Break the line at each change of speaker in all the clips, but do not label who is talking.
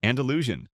Andalusian.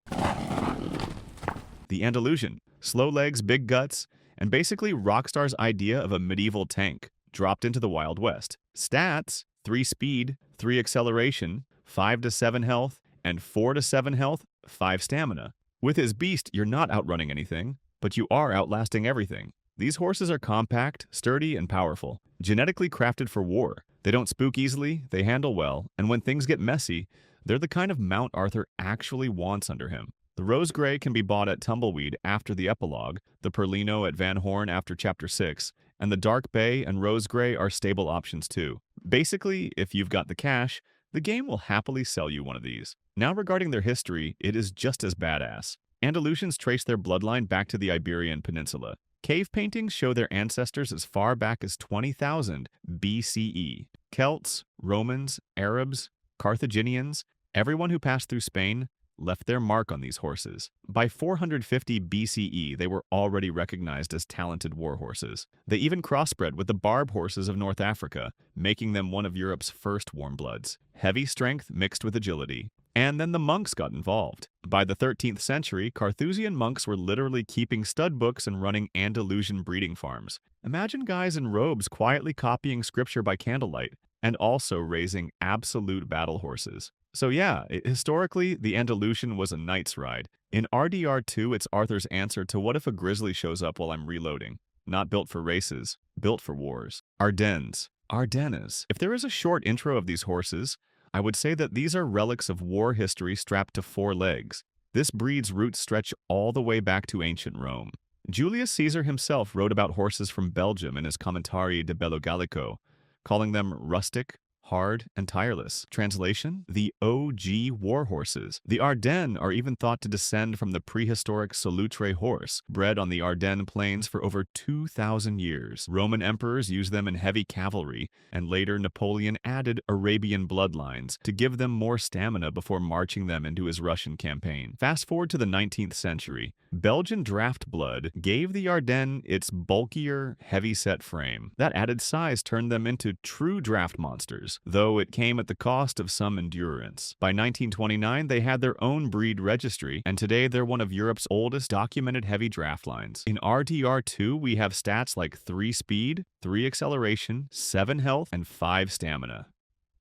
The Andalusian. Slow legs, big guts, and basically Rockstar's idea of a medieval tank, dropped into the Wild West. Stats: 3 speed, 3 acceleration, 5 to 7 health, and 4 to 7 health, 5 stamina. With his beast, you're not outrunning anything, but you are outlasting everything. These horses are compact, sturdy, and powerful, genetically crafted for war. They don't spook easily, they handle well, and when things get messy, they're the kind of mount Arthur actually wants under him. The Rose Grey can be bought at Tumbleweed after the epilogue, the Perlino at Van Horn after Chapter 6, and the Dark Bay and Rose Grey are stable options too. Basically, if you've got the cash, the game will happily sell you one of these. Now regarding their history, it is just as badass. Andalusians trace their bloodline back to the Iberian Peninsula. Cave paintings show their ancestors as far back as 20,000 BCE. Celts, Romans, Arabs, Carthaginians, everyone who passed through Spain left their mark on these horses. By 450 BCE, they were already recognized as talented war horses. They even crossbred with the barb horses of North Africa, making them one of Europe's first warm bloods. Heavy strength mixed with agility. And then the monks got involved. By the 13th century, Carthusian monks were literally keeping stud books and running Andalusian breeding farms. Imagine guys in robes quietly copying scripture by candlelight, and also raising absolute battle horses. So yeah, historically, the Andalusian was a knight's ride. In RDR2, it's Arthur's answer to what if a grizzly shows up while I'm reloading. Not built for races, built for wars. Ardennes. Ardennes. If there is a short intro of these horses, I would say that these are relics of war history strapped to 4 legs. This breed's roots stretch all the way back to ancient Rome. Julius Caesar himself wrote about horses from Belgium in his Commentari de Bello Gallico, calling them rustic, hard, and tireless. Translation: the OG war horses. The Ardennes are even thought to descend from the prehistoric Solutre horse, bred on the Ardennes plains for over 2,000 years. Roman emperors used them in heavy cavalry, and later Napoleon added Arabian bloodlines to give them more stamina before marching them into his Russian campaign. Fast forward to the 19th century. Belgian draft blood gave the Ardennes its bulkier, heavy-set frame. That added size turned them into true draft monsters, though it came at the cost of some endurance. By 1929, they had their own breed registry, and today they're one of Europe's oldest documented heavy draft lines. In RDR2, we have stats like 3 speed, 3 acceleration, 7 health, and 5 stamina.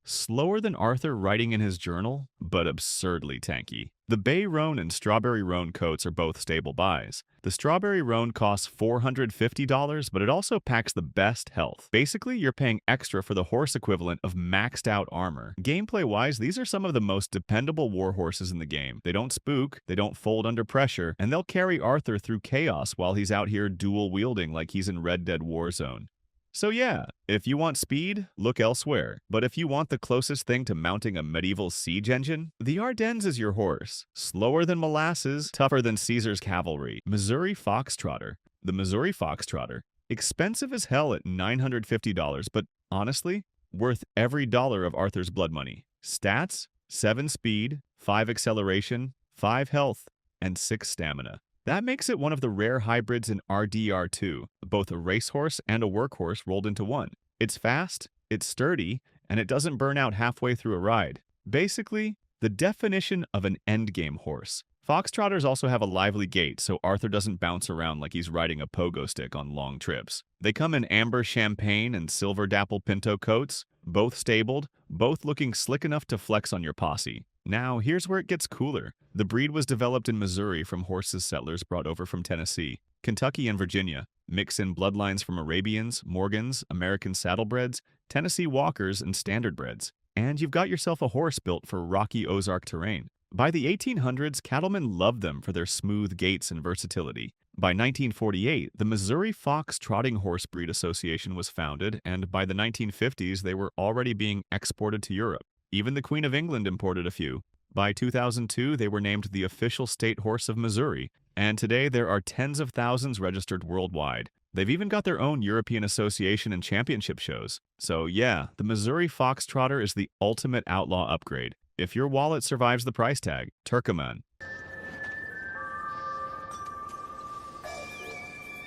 Slower than Arthur writing in his journal, but absurdly tanky. The Bay Roan and Strawberry Roan coats are both stable buys. The Strawberry Roan costs $450, but it also packs the best health. Basically, you're paying extra for the horse equivalent of maxed out armor. Gameplay-wise, these are some of the most dependable war horses in the game. They don't spook, they don't fold under pressure, and they'll carry Arthur through chaos while he's out here dual-wielding like he's in Red Dead Warzone. So yeah, if you want speed, look elsewhere. But if you want the closest thing to mounting a medieval siege engine, the Ardennes is your horse. Slower than molasses, tougher than Caesar's cavalry. Missouri Fox Trotter. The Missouri Fox Trotter. Expensive as hell at $950, but honestly, worth every dollar of Arthur's blood money. Stats: 7 speed, 5 acceleration, 5 health, and 6 stamina. That makes it one of the rare hybrids in RDR2, both a racehorse and a workhorse rolled into one. It's fast, it's sturdy, and it doesn't burn out halfway through a ride. Basically, the definition of an endgame horse. Foxtrotters also have a lively gait, so Arthur doesn't bounce around like he's riding a pogo stick on long trips. They come in amber champagne and silver dapple pinto coats, both stabled, both looking slick enough to flex on your posse. Now, here's where it gets cooler. The breed was developed in Missouri from horses settlers brought over from Tennessee. Kentucky and Virginia mix in bloodlines from Arabians, Morgans, American saddlebreds, Tennessee walkers, and standardbreds. And you've got yourself a horse built for rocky Ozark terrain. By the 1800s, cattlemen loved them for their smooth gaits and versatility. By 1948, the Missouri Fox Trotting Horse Breed Association was founded, and by the 1950s, they were already being exported to Europe. Even the Queen of England imported a few. By 2002, they were named the official state horse of Missouri, and today there are tens of thousands registered worldwide. They've even got their own European Association and championship shows. So yeah, the Missouri Fox Trotter is the ultimate outlaw upgrade. If your wallet survives the price tag, Turkoman.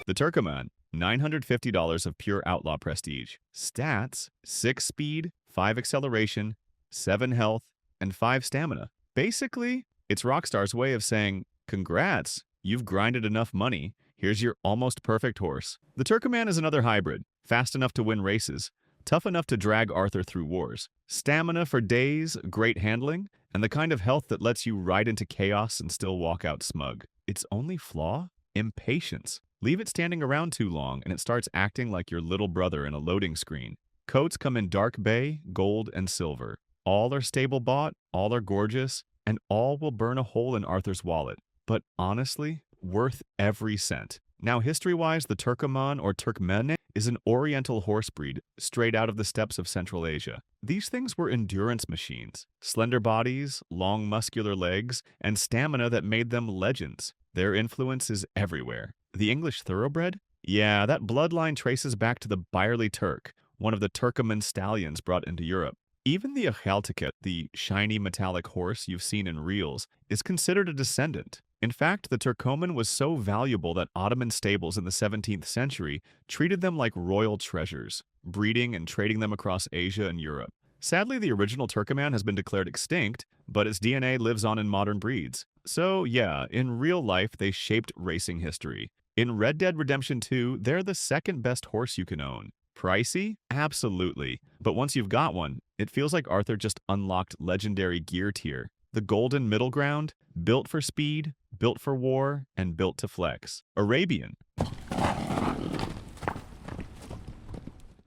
The Turkoman, $950 of pure outlaw prestige. Stats: 6 speed, 5 acceleration, 7 health, and 5 stamina. Basically, It's Rockstar's way of saying, congrats, you've grinded enough money. Here's your almost perfect horse. The Turkoman is another hybrid, fast enough to win races, tough enough to drag Arthur through wars, stamina for days, great handling, and the kind of health that lets you ride into chaos and still walk out smug. Its only flaw? Impatience. Leave it standing around too long and it starts acting like your little brother in a loading screen. Coats come in dark bay, gold, and silver. All are stable bought, all are gorgeous, and all will burn a hole in Arthur's wallet. But honestly, worth every cent. Now, history-wise, the Turkoman or Turkmen is an oriental horse breed straight out of the steppes of Central Asia. These things were endurance machines. Slender bodies, long muscular legs, and stamina that made them legends. Their influence is everywhere. The English thoroughbred? Yeah, that bloodline traces back to the Byerly Turk, one of the Turkoman stallions brought into Europe. Even the Achaltiket, the shiny metallic horse you've seen in reels, is considered a descendant. In fact, the Turkoman was so valuable that Ottoman stables in the 17th century treated them like royal treasures, breeding and trading them across Asia and Europe. Sadly, the original Turkoman has been declared extinct, but its DNA lives on in modern breeds. So yeah, in real life, they shaped racing history. In Red Dead Redemption 2, they're the second best horse you can own. Pricey? Absolutely. But once you've got one, it feels like Arthur just unlocked legendary gear tier. The golden middle ground, built for speed, built for war, and built to flex. Arabian.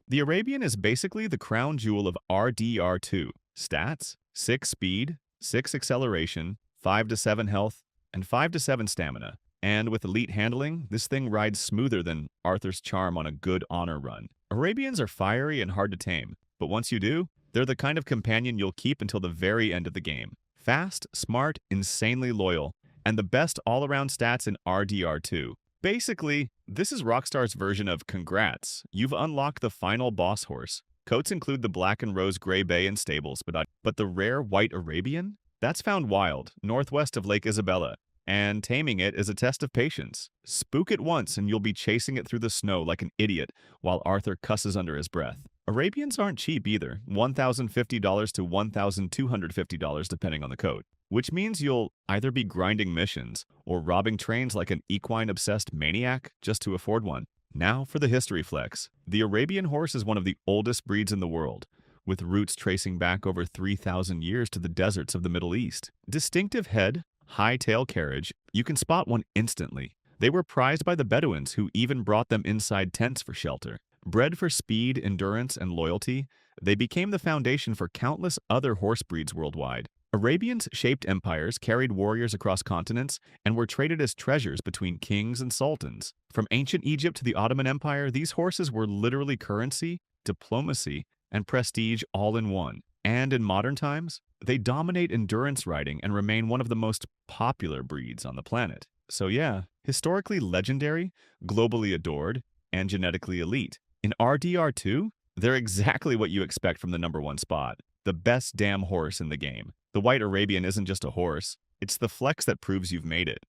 The Arabian is basically the crown jewel of RDR2. Stats: 6 speed, 6 acceleration, 5 to 7 health, and 5 to 7 stamina. And with elite handling, this thing rides smoother than Arthur's charm on a good honor run. Arabians are fiery and hard to tame, but once you do, they're the kind of companion you'll keep until the very end of the game. Fast, smart, insanely loyal, and the best all-around stats in RDR2. Basically, this is Rockstar's version of congrats, you've unlocked the final boss horse. Coats include the black and rose gray bay in stables, but the rare white Arabian? That's found wild, northwest of Lake Isabella. And taming it is a test of patience. Spook it once and you'll be chasing it through the snow like an idiot while Arthur cusses under his breath. Arabians aren't cheap either, $1,050 to $1,250 depending on the coat, which means you'll either be grinding missions or robbing trains like an equine-obsessed maniac just to afford one. Now for the history flex. The Arabian horse is one of the oldest breeds in the world, with roots tracing back over 3,000 years to the deserts of the Middle East. Distinctive head, high tail carriage, you can spot one instantly. They were prized by the Bedouins who even brought them inside tents for shelter. Bred for speed, endurance, and loyalty, they became the foundation for countless other horse breeds worldwide. Arabians shaped empires, carried warriors across continents, and were traded as treasures between kings and sultans. From ancient Egypt to the Ottoman Empire, these horses were literally currency, diplomacy, and prestige all in one. And in modern times, they dominate endurance riding and remain one of the most popular breeds on the planet. So yeah, historically legendary, globally adored, and genetically elite. In RDR2, they're exactly what you expect from the #1 spot. The best damn horse in the game. The white Arabian isn't just a horse, it's the flex that proves you've made it.